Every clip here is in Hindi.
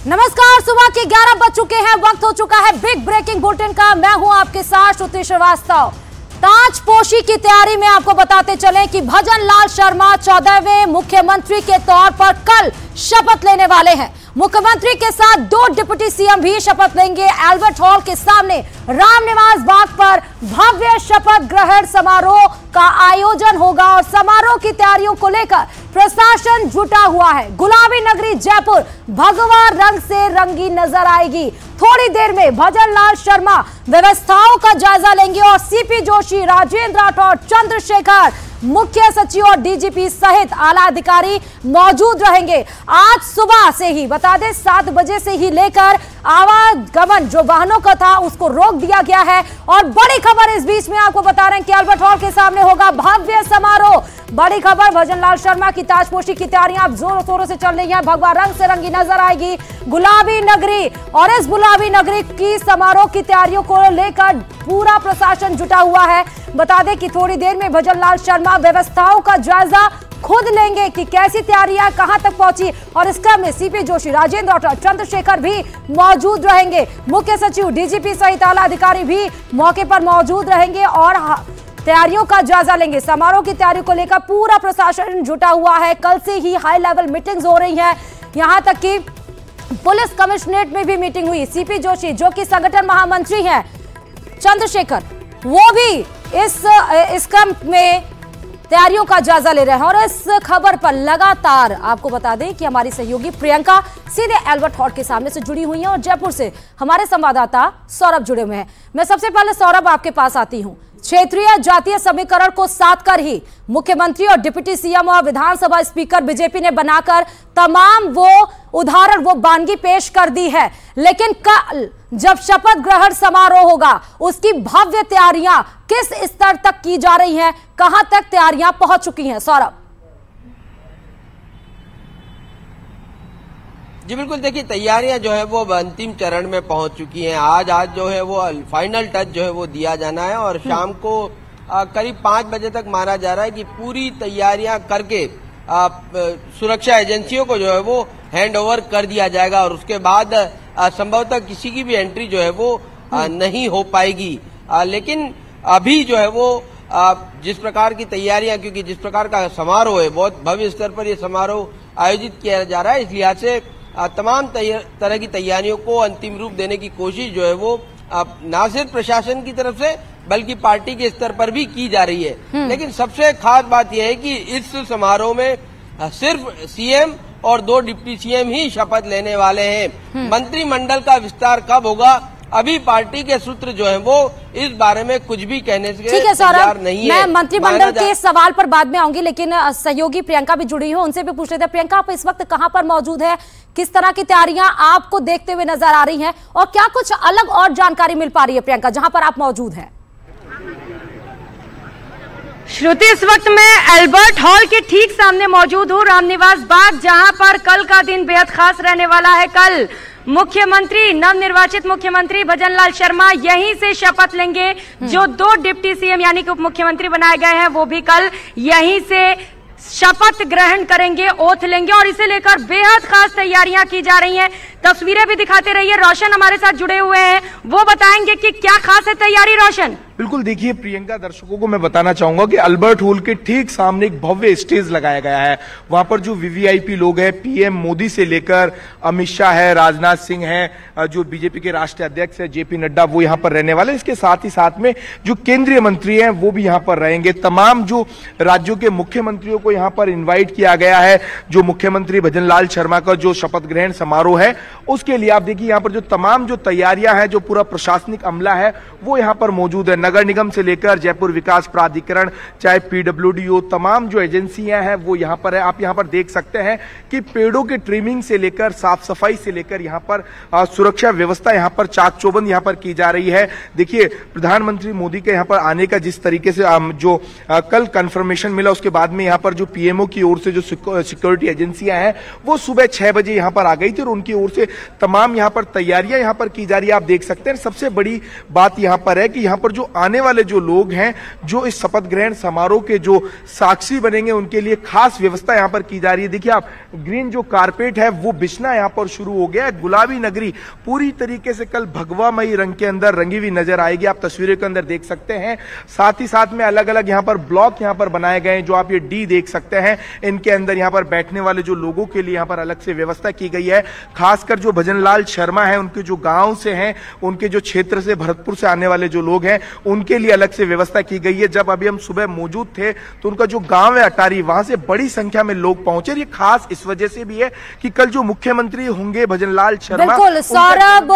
नमस्कार, सुबह के 11 बज चुके हैं। वक्त हो चुका है बिग ब्रेकिंग बुलेटिन का। मैं हूं आपके साथ श्रुति श्रीवास्तव। ताजपोशी की तैयारी में आपको बताते चलें कि भजन लाल शर्मा 14वें मुख्यमंत्री के तौर पर कल शपथ लेने वाले हैं। मुख्यमंत्री के साथ 2 डिप्टी सीएम भी शपथ लेंगे। अल्बर्ट हॉल के सामने रामनिवास बाग पर भव्य शपथ ग्रहण समारोह का आयोजन होगा और समारोह की तैयारियों को लेकर प्रशासन जुटा हुआ है। गुलाबी नगरी जयपुर भगवा रंग से रंगी नजर आएगी। थोड़ी देर में भजन लाल शर्मा व्यवस्थाओं का जायजा लेंगे और सीपी जोशी, राजेंद्र राठौर, चंद्रशेखर, मुख्य सचिव और डीजीपी सहित आला अधिकारी मौजूद रहेंगे। आज सुबह से ही बता दें 7 बजे से ही लेकर आवागमन जो वाहनों का था उसको रोक दिया गया है। और बड़ी खबर इस बीच में आपको बता रहे हैं कि अल्बर्ट हॉल के सामने होगा भव्य समारोह। बड़ी खबर, भजन लाल शर्मा की ताजपोशी की तैयारियां अब जोरों शोरों से चल रही हैं। भगवा रंग से रंगी नजर आएगी गुलाबी नगरी और इस गुलाबी नगरी की समारोह की तैयारियों को लेकर पूरा प्रशासन जुटा हुआ है। बता दें कि थोड़ी देर में भजन लाल शर्मा व्यवस्थाओं का जायजा खुद लेंगे कि कैसी तैयारियां कहां तक पहुंची और इस क्रम में सीपी जोशी, राजेंद्र राठौर, चंद्रशेखर भी मौजूद रहेंगे। मुख्य सचिव, डीजीपी सहित आला अधिकारी भी मौके पर मौजूद रहेंगे और तैयारियों का जायजा लेंगे। समारोह की तैयारी को लेकर पूरा प्रशासन जुटा हुआ है। कल से ही हाई लेवल मीटिंग्स हो रही हैं, यहां तक कि पुलिस कमिश्नरेट में भी मीटिंग हुई। सीपी जोशी जो कि संगठन महामंत्री हैं, चंद्रशेखर वो भी इस क्रम में तैयारियों का जायजा ले रहे हैं। और इस खबर पर लगातार आपको बता दें कि हमारी सहयोगी प्रियंका सीधे अल्बर्ट हॉल के सामने से जुड़ी हुई हैं और जयपुर से हमारे संवाददाता सौरभ जुड़े हुए हैं। मैं सबसे पहले सौरभ आपके पास आती हूं। क्षेत्रीय जातीय समीकरण को साथ कर ही मुख्यमंत्री और डिप्टी सीएम और विधानसभा स्पीकर बीजेपी ने बनाकर तमाम वो उदाहरण, वो वानगी पेश कर दी है। लेकिन कल जब शपथ ग्रहण समारोह होगा उसकी भव्य तैयारियां किस स्तर तक की जा रही हैं, कहां तक तैयारियां पहुंच चुकी हैं सौरभ? जी बिल्कुल, देखिए तैयारियां जो है वो अंतिम चरण में पहुंच चुकी हैं। आज जो है वो फाइनल टच जो है वो दिया जाना है और शाम को करीब 5 बजे तक माना जा रहा है कि पूरी तैयारियां करके सुरक्षा एजेंसियों को जो है वो हैंड ओवर कर दिया जाएगा और उसके बाद संभवतः किसी की भी एंट्री जो है वो नहीं हो पाएगी। लेकिन अभी जो है वो जिस प्रकार की तैयारियां, क्योंकि जिस प्रकार का समारोह है, बहुत भव्य स्तर पर यह समारोह आयोजित किया जा रहा है, इस लिहाज से तमाम तरह की तैयारियों को अंतिम रूप देने की कोशिश जो है वो न सिर्फ प्रशासन की तरफ से बल्कि पार्टी के स्तर पर भी की जा रही है। लेकिन सबसे खास बात यह है कि इस समारोह में सिर्फ सीएम और 2 डिप्टी सीएम ही शपथ लेने वाले हैं। मंत्रिमंडल का विस्तार कब होगा, अभी पार्टी के सूत्र जो है वो इस बारे में कुछ भी कहने से तैयार नहीं है। मैं मंत्रिमंडल के सवाल पर बाद में आऊंगी, लेकिन सहयोगी प्रियंका भी जुड़ी है, उनसे भी पूछ लेते हैं। प्रियंका, आप इस वक्त कहां पर मौजूद है, किस तरह की तैयारियां आपको देखते हुए नजर आ रही हैं और क्या कुछ अलग और जानकारी मिल पा रही है प्रियंका जहां पर आप मौजूद हैं? श्रुति, इस वक्त मैं अल्बर्ट हॉल के ठीक सामने मौजूद हूँ, रामनिवास बाग, जहां पर कल का दिन बेहद खास रहने वाला है। कल मुख्यमंत्री, नवनिर्वाचित मुख्यमंत्री भजन लाल शर्मा यहीं से शपथ लेंगे। जो 2 डिप्टी सीएम यानी कि उप मुख्यमंत्री बनाए गए हैं वो भी कल यहीं से शपथ ग्रहण करेंगे, ओथ लेंगे और इसे लेकर बेहद खास तैयारियां की जा रही हैं। तस्वीरें भी दिखाते रहिए, रोशन हमारे साथ जुड़े हुए हैं, वो बताएंगे कि क्या खास है तैयारी। रोशन, बिल्कुल, देखिए प्रियंका, दर्शकों को मैं बताना चाहूंगा कि अल्बर्ट हॉल के ठीक सामने एक भव्य स्टेज लगाया गया है। वहां पर जो वीवीआईपी लोग हैं, पीएम मोदी से लेकर अमित शाह है, राजनाथ सिंह है, जो बीजेपी के राष्ट्रीय अध्यक्ष है जेपी नड्डा, वो यहाँ पर रहने वाले। इसके साथ ही साथ में जो केंद्रीय मंत्री हैं वो भी यहाँ पर रहेंगे। तमाम जो राज्यों के मुख्यमंत्रियों को यहाँ पर इन्वाइट किया गया है। जो मुख्यमंत्री भजन लाल शर्मा का जो शपथ ग्रहण समारोह है उसके लिए आप देखिए यहाँ पर जो तमाम जो तैयारियां हैं, जो पूरा प्रशासनिक अमला है वो यहाँ पर मौजूद है। नगर निगम से लेकर जयपुर विकास प्राधिकरण, चाहे पीडब्ल्यूडी, तमाम जो एजेंसियां हैं वो यहाँ पर है। आप यहाँ पर देख सकते हैं कि पेड़ों की ट्रिमिंग से लेकर साफ सफाई से लेकर यहाँ पर सुरक्षा व्यवस्था यहाँ पर चाक चौबंद यहाँ पर की जा रही है। देखिए प्रधानमंत्री मोदी के यहाँ पर आने का जिस तरीके से जो कल कंफर्मेशन मिला, उसके बाद में यहाँ पर जो पीएमओ की ओर से जो सिक्योरिटी एजेंसियां हैं वो सुबह 6 बजे यहाँ पर आ गई थी और उनकी ओर से तमाम यहाँ पर तैयारियां यहाँ पर की जा रही है। आप देख सकते हैं। सबसे बड़ी बात यहाँ पर है कि यहाँ पर जो आने वाले जो लोग हैं, जो इस शपथ ग्रहण समारोह के जो साक्षी बनेंगे, उनके लिए खास व्यवस्था यहाँ पर की जा रही है। देखिए आप, ग्रीन जो कारपेट है वो बिछना यहाँ पर शुरू हो गया है। गुलाबी नगरी पूरी तरीके से कल भगवामयी रंग के अंदर रंगी हुई नजर आएगी, आप तस्वीरों के अंदर देख सकते हैं। साथ ही साथ में अलग अलग यहाँ पर ब्लॉक यहाँ पर बनाए गए हैं, जो आप ये डी देख सकते हैं। इनके अंदर यहाँ पर बैठने वाले जो लोगों के लिए यहाँ पर अलग से व्यवस्था की गई है। खासकर जो भजनलाल शर्मा है, उनके जो गांव से हैं, उनके जो क्षेत्र से, भरतपुर से आने वाले जो लोग हैं, उनके लिए अलग से व्यवस्था की गई है। जब अभी हम सुबह मौजूद थे तो उनका जो गांव है अटारी, वहां से बड़ी संख्या में लोग पहुंचे। ये खास इस वजह से भी है कि कल जो मुख्यमंत्री होंगे भजनलाल शर्मा। बिल्कुल सौरभ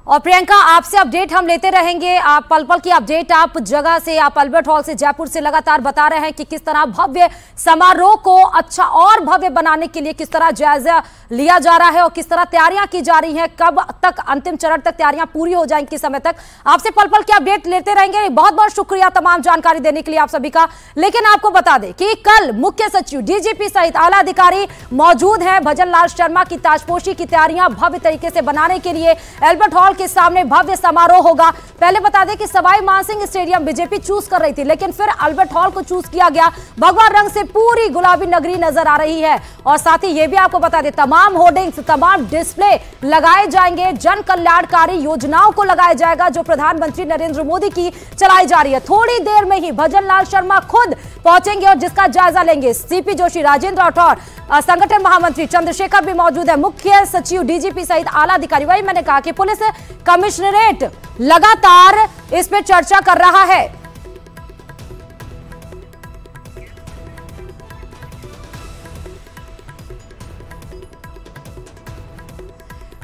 और प्रियंका, आपसे अपडेट हम लेते रहेंगे। आप पल पल की अपडेट आप जगह से, आप अल्बर्ट हॉल से, जयपुर से लगातार बता रहे हैं कि किस तरह भव्य समारोह को अच्छा और भव्य बनाने के लिए किस तरह जायजा लिया जा रहा है और किस तरह तैयारियां की जा रही हैं, कब तक अंतिम चरण तक तैयारियां पूरी हो जाएंगी, किस समय तक। आपसे पल पल की अपडेट लेते रहेंगे। बहुत बहुत शुक्रिया तमाम जानकारी देने के लिए आप सभी का। लेकिन आपको बता दें कि कल मुख्य सचिव, डीजीपी सहित आला अधिकारी मौजूद हैं। भजनलाल शर्मा की ताजपोशी की तैयारियां भव्य तरीके से बनाने के लिए अल्बर्ट हॉल के सामने भव्य समारोह होगा। पहले बता दें कि Sawai Mansingh stadium BJP choose कर रही थी, लेकिन फिर अल्बर्ट हॉल को चूज किया गया। भगवा रंग से पूरी गुलाबी नगरी नजर आ रही है। और साथ ही यह भी आपको बता दें, तमाम होर्डिंग्स, तमाम डिस्प्ले लगाए जाएंगे। जन कल्याणकारी योजनाओं को लगाया जाएगा जो प्रधानमंत्री नरेंद्र मोदी की चलाई जा रही है। थोड़ी देर में ही भजनलाल शर्मा खुद पहुंचेंगे और जिसका जायजा लेंगे। सीपी जोशी, राजेंद्र राठौर, संगठन महामंत्री चंद्रशेखर भी मौजूद है, मुख्य सचिव, डीजीपी सहित आला अधिकारी। वही मैंने कहा कि पुलिस कमिश्नरेट लगातार इस पे चर्चा कर रहा है।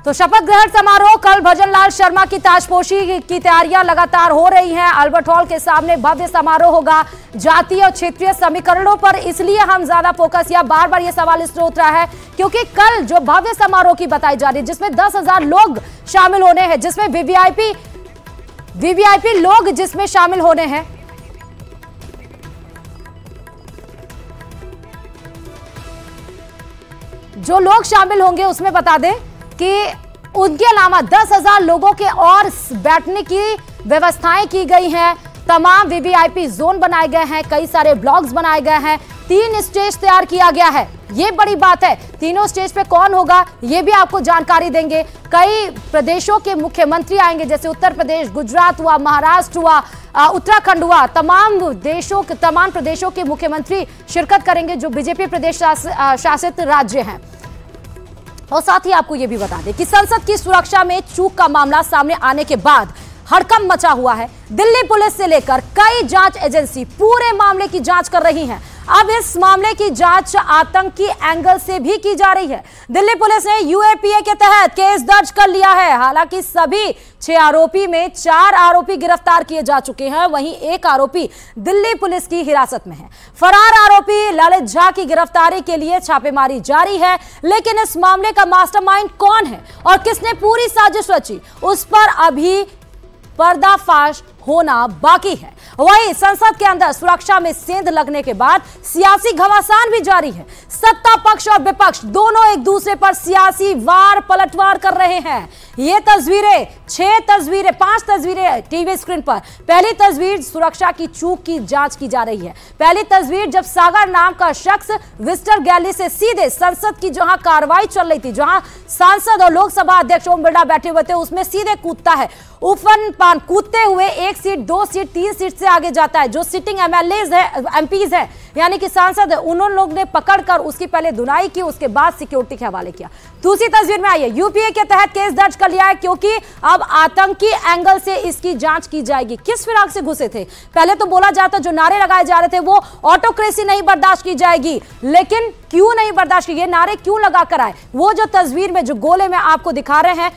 तो शपथ ग्रहण समारोह कल, भजनलाल शर्मा की ताजपोशी की तैयारियां लगातार हो रही हैं। अल्बर्ट हॉल के सामने भव्य समारोह होगा। जातीय और क्षेत्रीय समीकरणों पर इसलिए हम ज्यादा फोकस, या बार बार ये सवाल इसलिए उठ रहा है क्योंकि कल जो भव्य समारोह की बताई जा रही है, जिसमें 10,000 लोग शामिल होने हैं, जिसमें वीवीआईपी लोग जिसमें शामिल होने हैं। जो लोग शामिल होंगे उसमें बता दें कि उनके अलावा 10,000 लोगों के और बैठने की व्यवस्थाएं की गई हैं। तमाम वीवीआईपी जोन बनाए गए हैं, कई सारे ब्लॉक्स बनाए गए हैं, 3 स्टेज तैयार किया गया है। ये बड़ी बात है। तीनों स्टेज पे कौन होगा ये भी आपको जानकारी देंगे। कई प्रदेशों के मुख्यमंत्री आएंगे, जैसे उत्तर प्रदेश, गुजरात हुआ, महाराष्ट्र हुआ, उत्तराखंड हुआ। तमाम प्रदेशों के मुख्यमंत्री शिरकत करेंगे जो बीजेपी प्रदेश शासित राज्य हैं। और साथ ही आपको यह भी बता दें कि संसद की सुरक्षा में चूक का मामला सामने आने के बाद हड़कंप मचा हुआ है। दिल्ली पुलिस से लेकर कई जांच एजेंसी पूरे मामले की जांच कर रही हैं। अब इस मामले की जांच आतंकी एंगल से भी की जा रही है। दिल्ली पुलिस ने यूएपीए के तहत केस दर्ज कर लिया है। हालांकि सभी 6 आरोपी में 4 आरोपी गिरफ्तार किए जा चुके हैं, वहीं एक आरोपी दिल्ली पुलिस की हिरासत में है। फरार आरोपी ललित झा की गिरफ्तारी के लिए छापेमारी जारी है, लेकिन इस मामले का मास्टरमाइंड कौन है और किसने पूरी साजिश रची, उस पर अभी पर्दाफाश होना बाकी है। वहीं संसद के अंदर सुरक्षा में सेंध लगने के बाद सियासी घमासान भी जारी है। सत्ता पक्ष और विपक्ष दोनों एक दूसरे पर सियासी वार पलटवार कर रहे हैं। ये तस्वीरें 5 तस्वीरें टीवी स्क्रीन पर। पहली तस्वीर सुरक्षा की चूक की जांच की जा रही है। पहली तस्वीर जब सागर नाम का शख्स विजिटर गैलरी से सीधे संसद की जहां कार्रवाई चल रही थी, जहां सांसद और लोकसभा अध्यक्ष ओम बिरला बैठे हुए थे, उसमें सीधे कूदता है। उफन पान कूदते हुए 1 सीट, 2 सीट, 3 सीट से आगे जाता है। जो सिटिंग एमपीज है यानी कि सांसद है, उन लोग ने पकड़कर उसकी पहले धुनाई की, उसके बाद सिक्योरिटी के हवाले किया। दूसरी तस्वीर में आइए, यूपीए के तहत केस दर्ज कर लिया है क्योंकि अब आतंकी एंगल से इसकी जांच की जाएगी। किस फिराक से घुसे थे? पहले तो बोला जाता, जो नारे लगाए जा रहे थे वो ऑटोक्रेसी नहीं बर्दाश्त की जाएगी, लेकिन क्यों नहीं बर्दाश्त की, ये नारे क्यों लगा कर आए? वो जो तस्वीर में जो गोले में आपको दिखा रहे हैं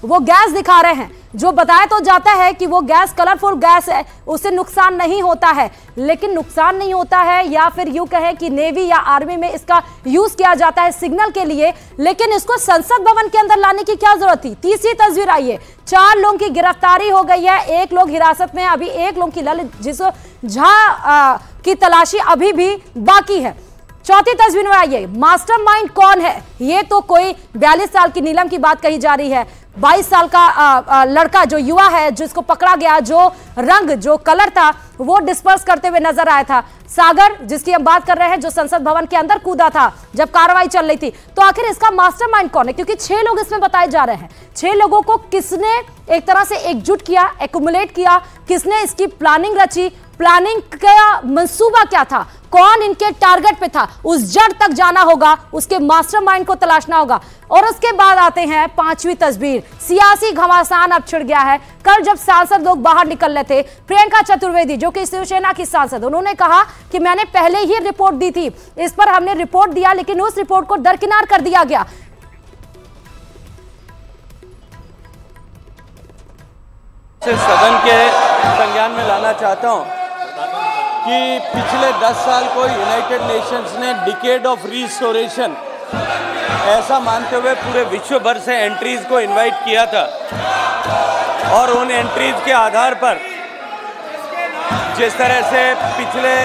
वो गैस दिखा रहे हैं, जो बताया तो जाता है कि वो गैस कलरफुल गैस है, उससे नुकसान नहीं होता है। लेकिन नुकसान नहीं होता है, या फिर यूं कहें कि नेवी या आर्मी में इसका यूज किया जाता है सिग्नल के लिए, लेकिन इसको संसद भवन के अंदर लाने की क्या जरूरत थी? तीसरी तस्वीर आइए, 4 लोगों की गिरफ्तारी हो गई है, 1 लोग हिरासत में, अभी 1 लोग की ललित झा की तलाशी अभी भी बाकी है। चौथी तस्वीर में आइए, मास्टरमाइंड कौन है? ये तो कोई 42 साल की नीलम की बात कही जा रही है। 22 साल का लड़का जो युवा है जिसको पकड़ा गया, जो रंग जो कलर था वो डिस्पर्स करते हुए नजर आया था। सागर जिसकी हम बात कर रहे हैं, जो संसद भवन के अंदर कूदा था जब कार्रवाई चल रही थी, तो आखिर इसका मास्टरमाइंड कौन है? क्योंकि 6 लोग इसमें बताए जा रहे हैं। 6 लोगों को किसने एक तरह से एकजुट किया, एक्युमुलेट किया, किसने इसकी प्लानिंग रची, प्लानिंग का मंसूबा क्या था, कौन इनके टारगेट पे था, उस जड़ तक जाना होगा, उसके मास्टरमाइंड को तलाशना होगा। और उसके बाद आते हैं 5वीं तस्वीर। सियासी घमासान अब छिड़ गया है। कल जब सांसद लोग बाहर निकल रहे थे, प्रियंका चतुर्वेदी जो कि शिवसेना की सांसद, उन्होंने कहा कि मैंने पहले ही रिपोर्ट दी थी, इस पर हमने रिपोर्ट दिया, लेकिन उस रिपोर्ट को दरकिनार कर दिया गया। सदन के संज्ञान में लाना चाहता हूं कि पिछले 10 साल को यूनाइटेड नेशंस ने डिकेड ऑफ रिस्टोरेशन ऐसा मानते हुए पूरे विश्व भर से एंट्रीज को इनवाइट किया था, और उन एंट्रीज के आधार पर जिस तरह से पिछले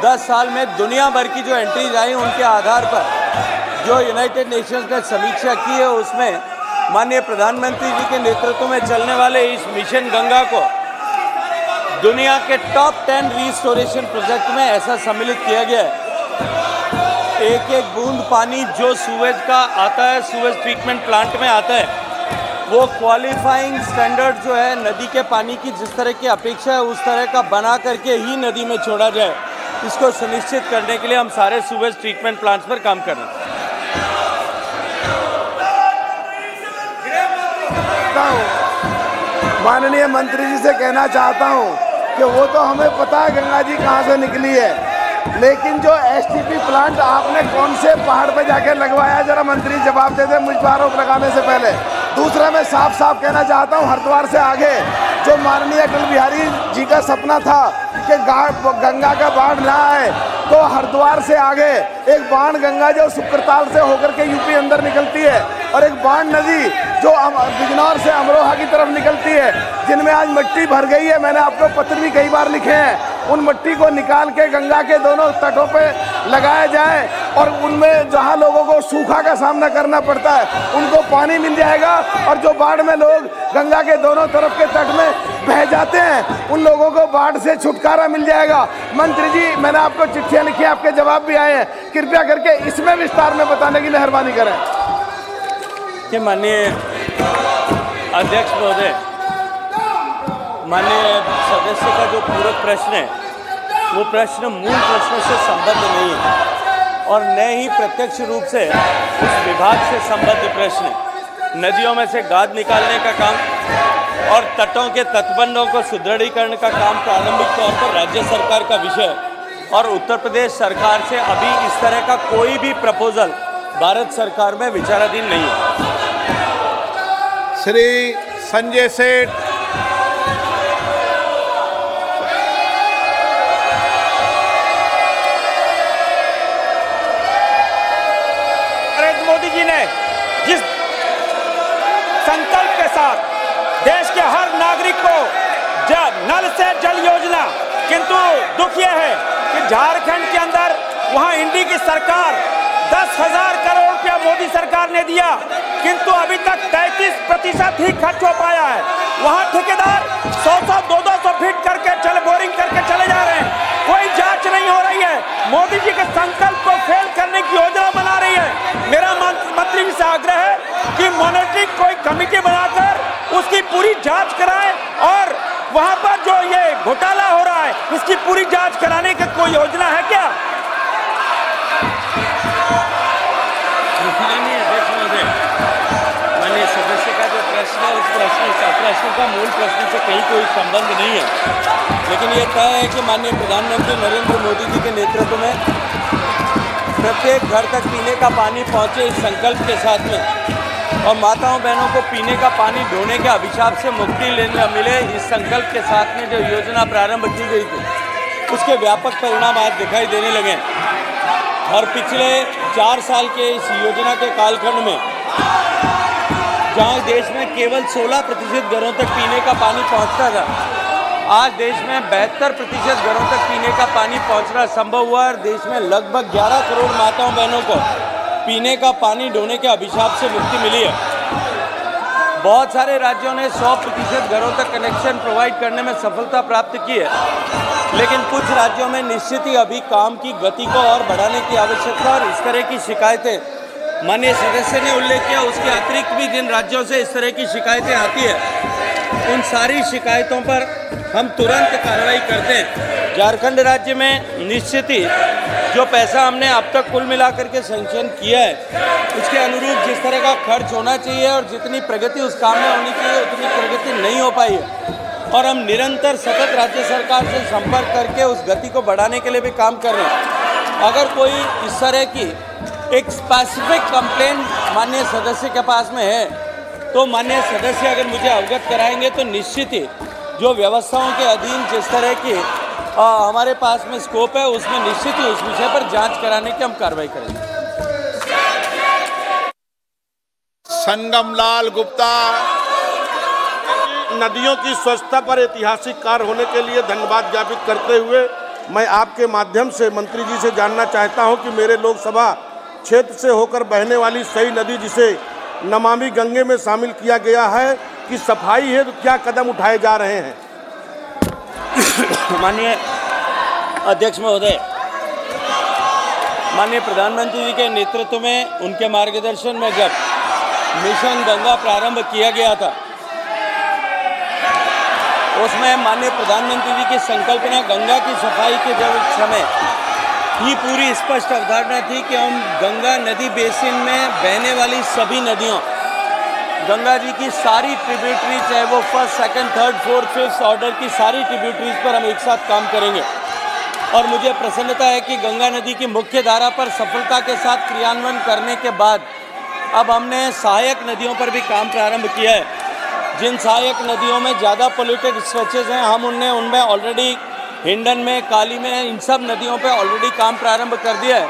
10 साल में दुनिया भर की जो एंट्रीज आई, उनके आधार पर जो यूनाइटेड नेशंस ने समीक्षा की है, उसमें माननीय प्रधानमंत्री जी के नेतृत्व में चलने वाले इस मिशन गंगा को दुनिया के टॉप 10 रिस्टोरेशन प्रोजेक्ट में ऐसा सम्मिलित किया गया है। एक एक बूंद पानी जो सूवेज का आता है, सूवेज ट्रीटमेंट प्लांट में आता है, वो क्वालिफाइंग स्टैंडर्ड जो है नदी के पानी की जिस तरह की अपेक्षा है उस तरह का बना करके ही नदी में छोड़ा जाए, इसको सुनिश्चित करने के लिए हम सारे सूवेज ट्रीटमेंट प्लांट्स पर काम कर रहे हैं। माननीय मंत्री जी से कहना चाहता हूं कि वो तो हमें पता है गंगा जी कहां से निकली है, लेकिन जो एसटीपी प्लांट आपने कौन से पहाड़ पे जाके लगवाया, जरा मंत्री जवाब दे दे मुझ पर आरोप लगाने से पहले। दूसरा, मैं साफ साफ कहना चाहता हूं, हरिद्वार से आगे जो माननीय अटल बिहारी जी का सपना था कि गंगा का बाढ़ ना आए, तो हरिद्वार से आगे एक बाण गंगा जो सुक्रताल से होकर के यूपी अंदर निकलती है, और एक बाण नदी जो बिजनौर से अमरोहा की तरफ निकलती है, जिनमें आज मिट्टी भर गई है। मैंने आपको पत्र भी कई बार लिखे हैं, उन मिट्टी को निकाल के गंगा के दोनों तटों पे लगाया जाए, और उनमें जहां लोगों को सूखा का सामना करना पड़ता है उनको पानी मिल जाएगा, और जो बाढ़ में लोग गंगा के दोनों तरफ के तट में बह जाते हैं उन लोगों को बाढ़ से छुटकारा मिल जाएगा। मंत्री जी, मैंने आपको चिट्ठियां लिखी, आपके जवाब भी आए हैं, कृपया करके इसमें विस्तार में बताने की मेहरबानी करें। कि माननीय अध्यक्ष महोदय, माननीय सदस्य का जो पूरक प्रश्न है वो प्रश्न मूल प्रश्न से संबद्ध नहीं है, और न ही प्रत्यक्ष रूप से उस विभाग से संबद्ध प्रश्न है। नदियों में से गाद निकालने का काम और तटों के तटबंधों को सुदृढ़ीकरण का काम प्रारंभिक तौर पर राज्य सरकार का विषय है, और उत्तर प्रदेश सरकार से अभी इस तरह का कोई भी प्रपोजल भारत सरकार में विचाराधीन नहीं है। श्री संजय सेठ। नरेंद्र मोदी जी ने जिस संकल्प के साथ देश के हर नागरिक को नल से जल योजना, किंतु दुख यह है कि झारखंड के अंदर वहां इंडी की सरकार 10,000 करोड़ रुपया मोदी सरकार ने दिया, किंतु अभी तक 33% ही खर्च हो पाया है। वहां ठेकेदार 100-100, 200 फीट करके बोरिंग करके चले जा रहे हैं, कोई जांच नहीं हो रही है। मोदी जी के संकल्प को फेल करने की योजना बना रही है। मेरा मंत्री जी से आग्रह है कि मॉनिटरिंग कोई कमेटी बनाकर उसकी पूरी जांच कराएं, और वहां पर जो ये घोटाला हो रहा है इसकी पूरी जांच कराने की कोई योजना है क्या? माननीय सदस्य का जो प्रश्न है उस प्रश्न का मूल प्रश्न से कहीं कोई संबंध नहीं है, लेकिन ये तय है कि माननीय प्रधानमंत्री नरेंद्र मोदी जी के नेतृत्व में प्रत्येक घर तक पीने का पानी पहुंचे इस संकल्प के साथ में, और माताओं बहनों को पीने का पानी ढोने के अभिशाप से मुक्ति लेने मिले, इस संकल्प के साथ में जो योजना प्रारंभ की गई थी उसके व्यापक परिणाम आज दिखाई देने लगे। और पिछले 4 साल के इस योजना के कालखंड में जहां देश में केवल 16% घरों तक पीने का पानी पहुंचता था, आज देश में 72% घरों तक पीने का पानी पहुंचना संभव हुआ, और देश में लगभग 11 करोड़ माताओं बहनों को पीने का पानी ढोने के अभिशाप से मुक्ति मिली है। बहुत सारे राज्यों ने 100% घरों तक कनेक्शन प्रोवाइड करने में सफलता प्राप्त की है, लेकिन कुछ राज्यों में निश्चित ही अभी काम की गति को और बढ़ाने की आवश्यकता और इस तरह की शिकायतें माननीय सदस्य ने उल्लेख किया, उसके अतिरिक्त भी जिन राज्यों से इस तरह की शिकायतें आती है उन सारी शिकायतों पर हम तुरंत कार्रवाई करते हैं। झारखंड राज्य में निश्चित ही जो पैसा हमने अब तक कुल मिलाकर के सैंक्शन किया है उसके अनुरूप जिस तरह का खर्च होना चाहिए और जितनी प्रगति उस काम में होनी चाहिए उतनी प्रगति नहीं हो पाई है और हम निरंतर सतत राज्य सरकार से संपर्क करके उस गति को बढ़ाने के लिए भी काम कर रहे हैं। अगर कोई इस तरह की एक स्पेसिफिक कंप्लेंट माननीय सदस्य के पास में है तो माननीय सदस्य अगर मुझे अवगत कराएंगे तो निश्चित ही जो व्यवस्थाओं के अधीन जिस तरह की हमारे पास में स्कोप है उसमें निश्चित ही उस विषय पर जांच कराने की हम कार्रवाई करेंगे। संगमलाल गुप्ता। नदियों की स्वच्छता पर ऐतिहासिक कार्य होने के लिए धन्यवाद ज्ञापित करते हुए मैं आपके माध्यम से मंत्री जी से जानना चाहता हूं कि मेरे लोकसभा क्षेत्र से होकर बहने वाली सई नदी जिसे नमामि गंगे में शामिल किया गया है कि सफाई है तो क्या कदम उठाए जा रहे हैं? माननीय अध्यक्ष महोदय, माननीय प्रधानमंत्री जी के नेतृत्व में उनके मार्गदर्शन में जब मिशन गंगा प्रारंभ किया गया था उसमें माननीय प्रधानमंत्री जी की संकल्पना गंगा की सफाई के जब समय ये पूरी स्पष्ट अवधारणा थी कि हम गंगा नदी बेसिन में बहने वाली सभी नदियों, गंगा जी की सारी ट्रिब्यूटरी, चाहे वो first, second, third, fourth, fifth order की सारी ट्रिब्यूटरीज पर हम एक साथ काम करेंगे। और मुझे प्रसन्नता है कि गंगा नदी की मुख्य धारा पर सफलता के साथ क्रियान्वयन करने के बाद अब हमने सहायक नदियों पर भी काम प्रारंभ किया है। जिन सहायक नदियों में ज़्यादा पोल्यूटेड स्ट्रेचेज हैं हम उनमें ऑलरेडी हिंडन में, काली में, इन सब नदियों पे ऑलरेडी काम प्रारंभ कर दिया है।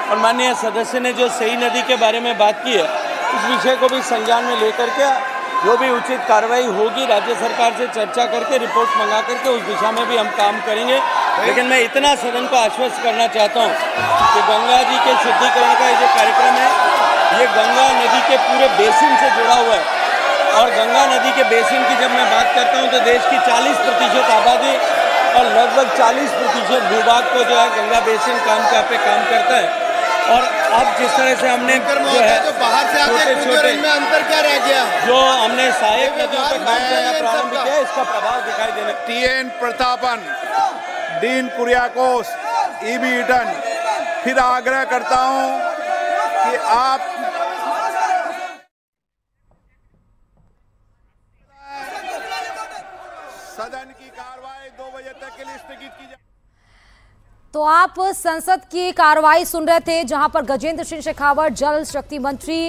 और माननीय सदस्य ने जो सई नदी के बारे में बात की है उस विषय को भी संज्ञान में लेकर के जो भी उचित कार्रवाई होगी राज्य सरकार से चर्चा करके रिपोर्ट मंगा करके उस दिशा में भी हम काम करेंगे। लेकिन मैं इतना सदन को आश्वस्त करना चाहता हूँ कि गंगा जी के शुद्धिकरण का ये जो कार्यक्रम है ये गंगा नदी के पूरे बेसिन से जुड़ा हुआ है। और गंगा नदी के बेसिन की जब मैं बात करता हूँ तो देश की 40% आबादी और लगभग 40% भूभाग को जो है गंगा बेसिन काम करता है। और अब जिस तरह से हमने जो है तो बाहर से आके छोटे में अंतर क्या रह गया, जो हमने सहायक नदियों पर काम करना प्रारंभ किया इसका प्रभाव दिखाई देने। TN प्रतापन, डीन कुरियाकोस, EB ईटन, फिर आग्रह करता हूं कि आप सदन की कार्रवाई 2 बजे तक के लिए स्थगित की जाए। तो आप संसद की कार्रवाई सुन रहे थे जहां पर गजेंद्र सिंह शेखावत जल शक्ति मंत्री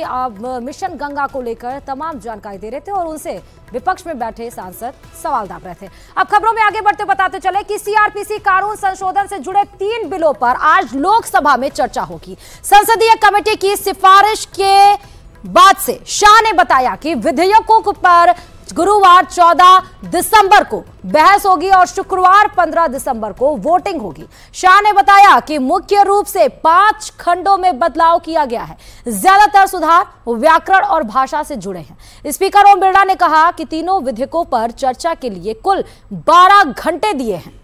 मिशन गंगा को लेकर तमाम जानकारी दे रहे थे और उनसे विपक्ष में बैठे सांसद सवाल दाग रहे थे। अब खबरों में आगे बढ़ते बताते चले कि CRPC कानून संशोधन से जुड़े 3 बिलों पर आज लोकसभा में चर्चा होगी। संसदीय कमेटी की सिफारिश के बाद से शाह ने बताया कि विधेयकों पर गुरुवार 14 दिसंबर को बहस होगी और शुक्रवार 15 दिसंबर को वोटिंग होगी। शाह ने बताया कि मुख्य रूप से 5 खंडों में बदलाव किया गया है। ज्यादातर सुधार व्याकरण और भाषा से जुड़े हैं। स्पीकर ओम बिरला ने कहा कि तीनों विधेयकों पर चर्चा के लिए कुल 12 घंटे दिए हैं।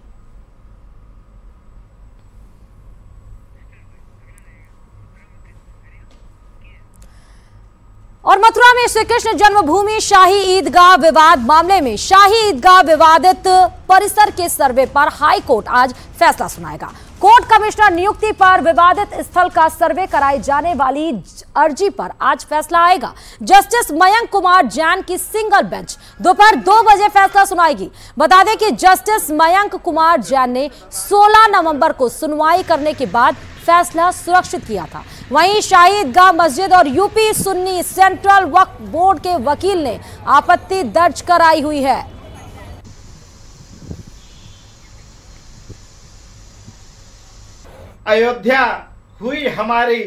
और मथुरा में श्री कृष्ण जन्मभूमि शाही ईदगाह विवाद मामले में शाही ईदगाह विवादित परिसर के सर्वे पर हाई कोर्ट आज फैसला सुनाएगा। कोर्ट कमिश्नर नियुक्ति पर विवादित स्थल का सर्वे कराई जाने वाली अर्जी पर आज फैसला आएगा। जस्टिस मयंक कुमार जैन की सिंगल बेंच दोपहर 2 बजे फैसला सुनाएगी। बता दें कि जस्टिस मयंक कुमार जैन ने 16 नवंबर को सुनवाई करने के बाद फैसला सुरक्षित किया था। वहीं शाही ईदगाह मस्जिद और यूपी सुन्नी सेंट्रल वक्फ बोर्ड के वकील ने आपत्ति दर्ज कराई हुई है। अयोध्या हुई हमारी,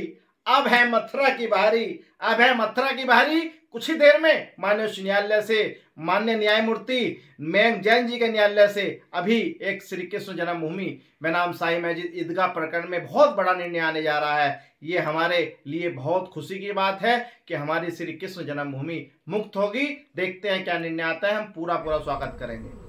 अब है मथुरा की बारी, अब है मथुरा की बारी। कुछ ही देर में माननीय उच्च न्यायालय से माननीय न्यायमूर्ति मेंग जैन जी के न्यायालय से अभी एक श्री कृष्ण जन्मभूमि बनाम शाही मस्जिद ईदगाह प्रकरण में बहुत बड़ा निर्णय आने जा रहा है। ये हमारे लिए बहुत खुशी की बात है कि हमारी श्री कृष्ण जन्मभूमि मुक्त होगी। देखते हैं क्या निर्णय आता है, हम पूरा स्वागत करेंगे।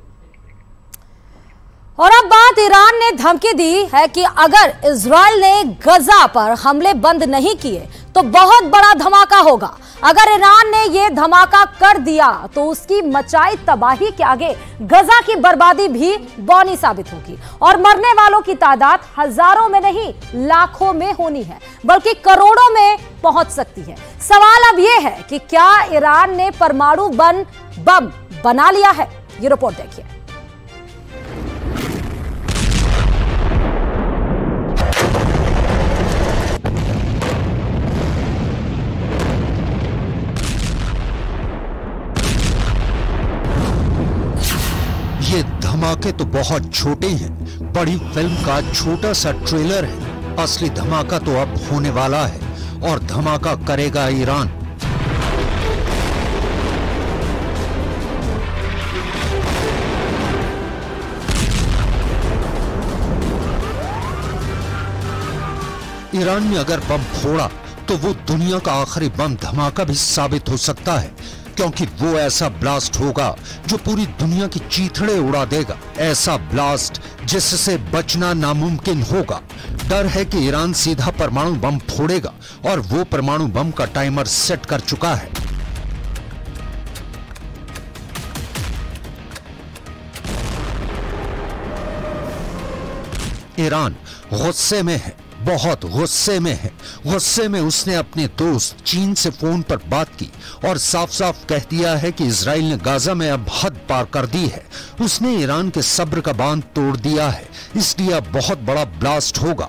और अब बात ईरान ने धमकी दी है कि अगर इजराइल ने गजा पर हमले बंद नहीं किए तो बहुत बड़ा धमाका होगा। अगर ईरान ने यह धमाका कर दिया तो उसकी मचाई तबाही के आगे गजा की बर्बादी भी बौनी साबित होगी और मरने वालों की तादाद हजारों में नहीं लाखों में होनी है, बल्कि करोड़ों में पहुंच सकती है। सवाल अब यह है कि क्या ईरान ने परमाणु बम बना लिया है? ये रिपोर्ट देखिए। ये धमाके तो बहुत छोटे हैं, बड़ी फिल्म का छोटा सा ट्रेलर है। असली धमाका तो अब होने वाला है और धमाका करेगा ईरान। ईरान ने अगर बम फोड़ा तो वो दुनिया का आखिरी बम धमाका भी साबित हो सकता है, क्योंकि वो ऐसा ब्लास्ट होगा जो पूरी दुनिया की चीथड़े उड़ा देगा। ऐसा ब्लास्ट जिससे बचना नामुमकिन होगा। डर है कि ईरान सीधा परमाणु बम फोड़ेगा और वो परमाणु बम का टाइमर सेट कर चुका है। ईरान गुस्से में है, बहुत गुस्से में है। गुस्से में उसने अपने दोस्त चीन से फोन पर बात की और साफ साफ कह दिया है कि इजराइल ने गाजा में अब हद पार कर दी है। उसने ईरान के सब्र का बांध तोड़ दिया है, इसलिए अब बहुत बड़ा ब्लास्ट होगा।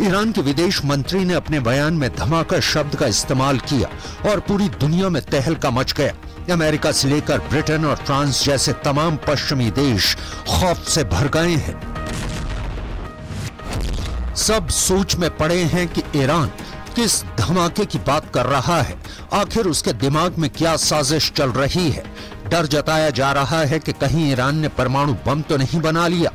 ईरान के विदेश मंत्री ने अपने बयान में धमाका शब्द का इस्तेमाल किया और पूरी दुनिया में तहलका मच गया। अमेरिका से लेकर ब्रिटेन और फ्रांस जैसे तमाम पश्चिमी देश खौफ से भर गए हैं। सब सोच में पड़े हैं कि ईरान किस धमाके की बात कर रहा है, आखिर उसके दिमाग में क्या साजिश चल रही है। डर जताया जा रहा है कि कहीं ईरान ने परमाणु बम तो नहीं बना लिया।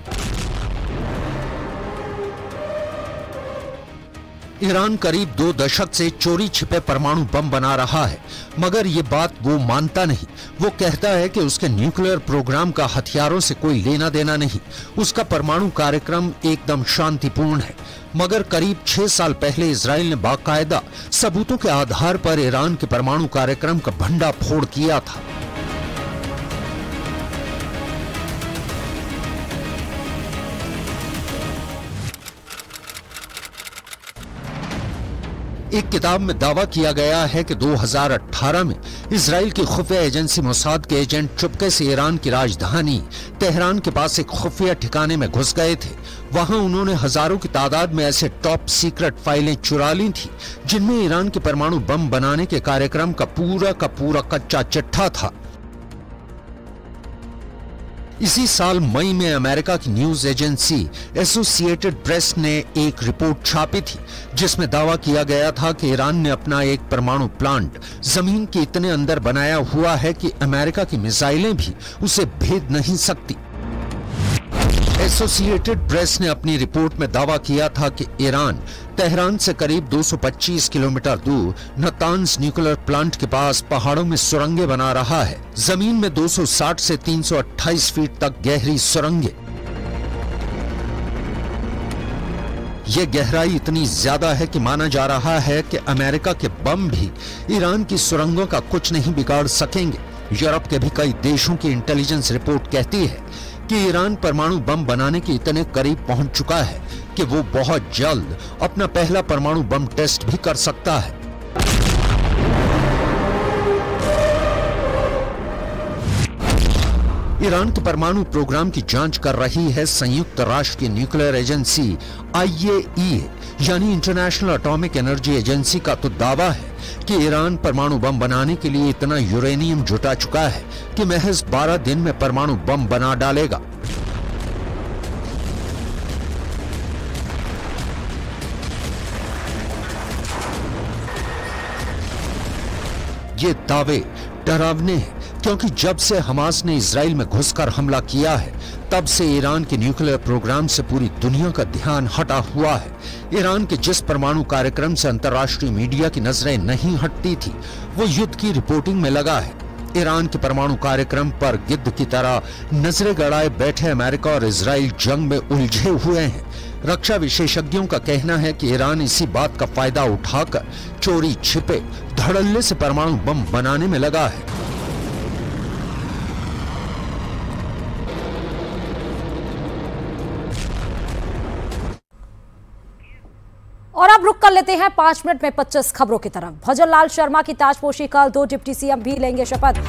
ईरान करीब 2 दशक से चोरी छिपे परमाणु बम बना रहा है, मगर ये बात वो मानता नहीं। वो कहता है कि उसके न्यूक्लियर प्रोग्राम का हथियारों से कोई लेना देना नहीं, उसका परमाणु कार्यक्रम एकदम शांतिपूर्ण है। मगर करीब 6 साल पहले इजराइल ने बाकायदा सबूतों के आधार पर ईरान के परमाणु कार्यक्रम का भंडाफोड़ किया था। एक किताब में दावा किया गया है कि 2018 में इजराइल की खुफिया एजेंसी मोसाद के एजेंट चुपके से ईरान की राजधानी तेहरान के पास एक खुफिया ठिकाने में घुस गए थे। वहां उन्होंने हजारों की तादाद में ऐसे टॉप सीक्रेट फाइलें चुरा ली थी जिनमें ईरान के परमाणु बम बनाने के कार्यक्रम का पूरा कच्चा चिट्ठा था। इसी साल मई में अमेरिका की न्यूज एजेंसी एसोसिएटेड प्रेस ने एक रिपोर्ट छापी थी जिसमें दावा किया गया था कि ईरान ने अपना एक परमाणु प्लांट जमीन के इतने अंदर बनाया हुआ है कि अमेरिका की मिसाइलें भी उसे भेद नहीं सकती। एसोसिएटेड प्रेस ने अपनी रिपोर्ट में दावा किया था कि ईरान तेहरान से करीब 225 किलोमीटर दूर नतांज न्यूक्लियर प्लांट के पास पहाड़ों में सुरंगें बना रहा है। जमीन में 260 से 328 फीट तक गहरी सुरंगें। ये गहराई इतनी ज्यादा है कि माना जा रहा है कि अमेरिका के बम भी ईरान की सुरंगों का कुछ नहीं बिगाड़ सकेंगे। यूरोप के भी कई देशों की इंटेलिजेंस रिपोर्ट कहती है कि ईरान परमाणु बम बनाने के इतने करीब पहुंच चुका है कि वो बहुत जल्द अपना पहला परमाणु बम टेस्ट भी कर सकता है। ईरान के परमाणु प्रोग्राम की जांच कर रही है संयुक्त राष्ट्र की न्यूक्लियर एजेंसी IAEA यानी इंटरनेशनल एटॉमिक एनर्जी एजेंसी का तो दावा है कि ईरान परमाणु बम बनाने के लिए इतना यूरेनियम जुटा चुका है कि महज 12 दिन में परमाणु बम बना डालेगा। ये दावे डरावने हैं क्योंकि जब से हमास ने इजराइल में घुसकर हमला किया है तब से ईरान के न्यूक्लियर प्रोग्राम से पूरी दुनिया का ध्यान हटा हुआ है। ईरान के जिस परमाणु कार्यक्रम से अंतर्राष्ट्रीय मीडिया की नजरें नहीं हटती थी वो युद्ध की रिपोर्टिंग में लगा है। ईरान के परमाणु कार्यक्रम पर गिद्ध की तरह नजरें गड़ाए बैठे अमेरिका और इजराइल जंग में उलझे हुए हैं। रक्षा विशेषज्ञों का कहना है कि ईरान इसी बात का फायदा उठाकर चोरी छिपे धड़ल्ले से परमाणु बम बनाने में लगा है। और अब रुक कर लेते हैं 5 मिनट में 25 खबरों की तरफ। भजन लाल शर्मा की ताजपोशी कल 2 डिप्टी CM भी लेंगे शपथ।